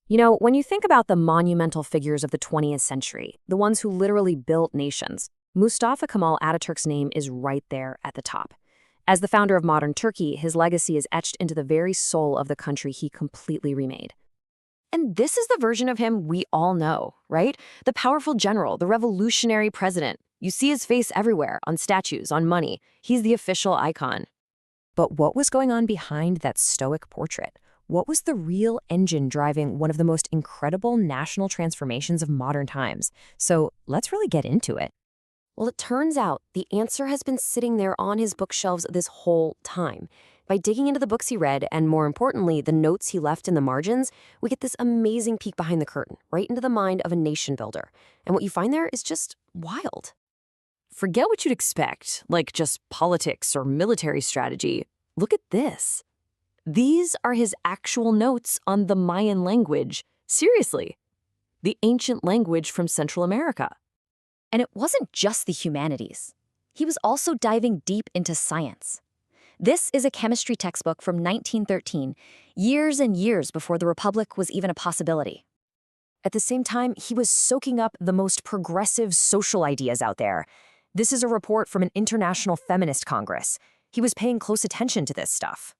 When you think about the monumental figures of the 20th century, the ones who literally built nations, Mustafa Kemal Atatürk's name is right there at the top. As the founder of modern Turkey, his legacy is etched into the very soul of the country he completely remade. And this is the version of him we all know, right? The powerful general, the revolutionary president. You see his face everywhere, on statues, on money. He's the official icon. But what was going on behind that stoic portrait? What was the real engine driving one of the most incredible national transformations of modern times? So let's really get into it. Well, it turns out the answer has been sitting there on his bookshelves this whole time. By digging into the books he read, and more importantly, the notes he left in the margins, we get this amazing peek behind the curtain, right into the mind of a nation builder. And what you find there is just wild. Forget what you'd expect, like just politics or military strategy. Look at this. These are his actual notes on the Mayan language. Seriously, the ancient language from Central America. And it wasn't just the humanities. He was also diving deep into science. This is a chemistry textbook from 1913, years and years before the Republic was even a possibility. At the same time, he was soaking up the most progressive social ideas out there. This is a report from an international feminist congress. He was paying close attention to this stuff.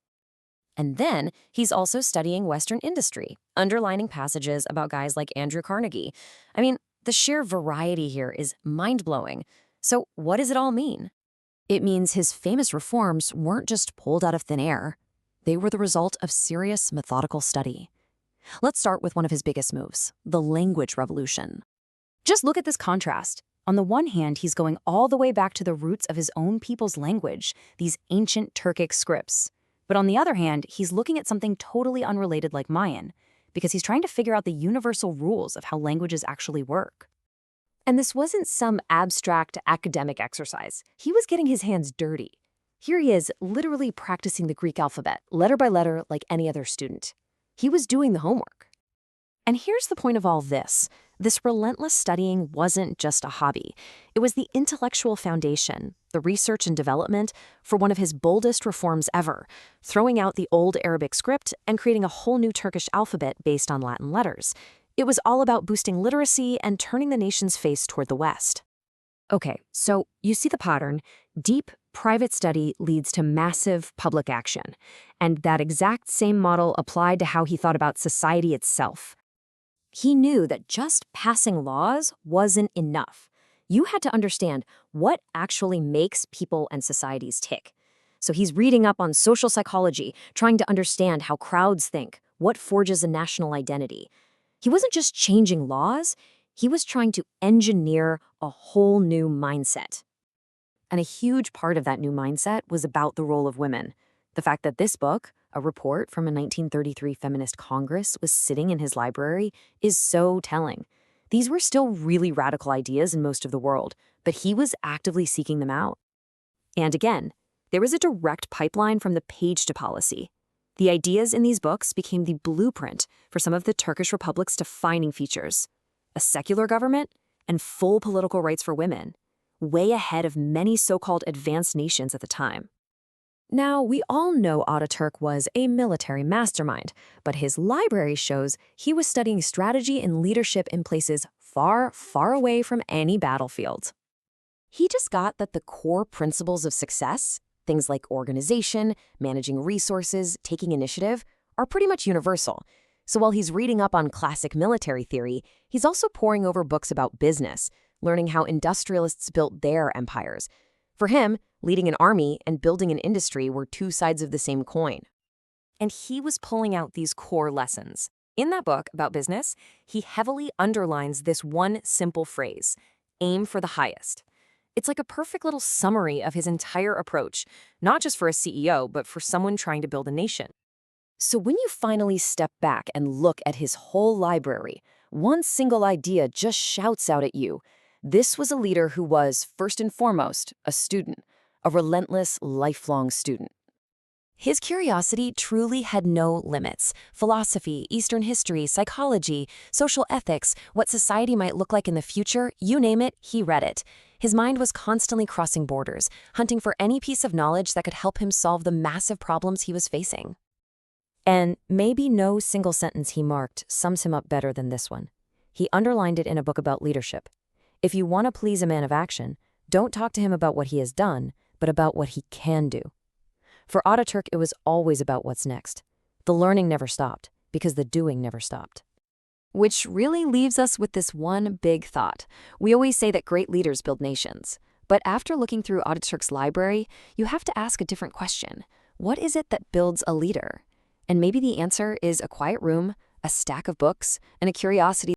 And then he's also studying Western industry, underlining passages about guys like Andrew Carnegie. I mean, the sheer variety here is mind-blowing. So what does it all mean? It means his famous reforms weren't just pulled out of thin air. They were the result of serious, methodical study. Let's start with one of his biggest moves, the language revolution. Just look at this contrast. On the one hand, he's going all the way back to the roots of his own people's language, these ancient Turkic scripts. But on the other hand, he's looking at something totally unrelated like Mayan, because he's trying to figure out the universal rules of how languages actually work. And this wasn't some abstract academic exercise. He was getting his hands dirty. Here he is, literally practicing the Greek alphabet, letter by letter, like any other student. He was doing the homework. And here's the point of all this. This relentless studying wasn't just a hobby. It was the intellectual foundation, the research and development for one of his boldest reforms ever, throwing out the old Arabic script and creating a whole new Turkish alphabet based on Latin letters. It was all about boosting literacy and turning the nation's face toward the West. Okay, so you see the pattern. Deep, private study leads to massive public action. And that exact same model applied to how he thought about society itself. He knew that just passing laws wasn't enough. You had to understand what actually makes people and societies tick. So he's reading up on social psychology, trying to understand how crowds think, what forges a national identity. He wasn't just changing laws, he was trying to engineer a whole new mindset. And a huge part of that new mindset was about the role of women. The fact that this book, a report from a 1933 feminist congress, was sitting in his library is so telling. These were still really radical ideas in most of the world, but he was actively seeking them out. And again, there was a direct pipeline from the page to policy. The ideas in these books became the blueprint for some of the Turkish Republic's defining features: a secular government and full political rights for women, way ahead of many so-called advanced nations at the time. Now, we all know Ataturk was a military mastermind, but his library shows he was studying strategy and leadership in places far, far away from any battlefield. He just got that the core principles of success, things like organization, managing resources, taking initiative, are pretty much universal. So while he's reading up on classic military theory, he's also poring over books about business, learning how industrialists built their empires. For him, leading an army and building an industry were two sides of the same coin. And he was pulling out these core lessons. In that book about business, he heavily underlines this one simple phrase: aim for the highest. It's like a perfect little summary of his entire approach, not just for a CEO, but for someone trying to build a nation. So when you finally step back and look at his whole library, one single idea just shouts out at you. This was a leader who was, first and foremost, a student, a relentless, lifelong student. His curiosity truly had no limits. Philosophy, Eastern history, psychology, social ethics, what society might look like in the future, you name it, he read it. His mind was constantly crossing borders, hunting for any piece of knowledge that could help him solve the massive problems he was facing. And maybe no single sentence he marked sums him up better than this one. He underlined it in a book about leadership. If you want to please a man of action, don't talk to him about what he has done, but about what he can do. For Ataturk, it was always about what's next. The learning never stopped, because the doing never stopped. Which really leaves us with this one big thought. We always say that great leaders build nations. But after looking through Ataturk's library, you have to ask a different question. What is it that builds a leader? And maybe the answer is a quiet room, a stack of books, and a curiosity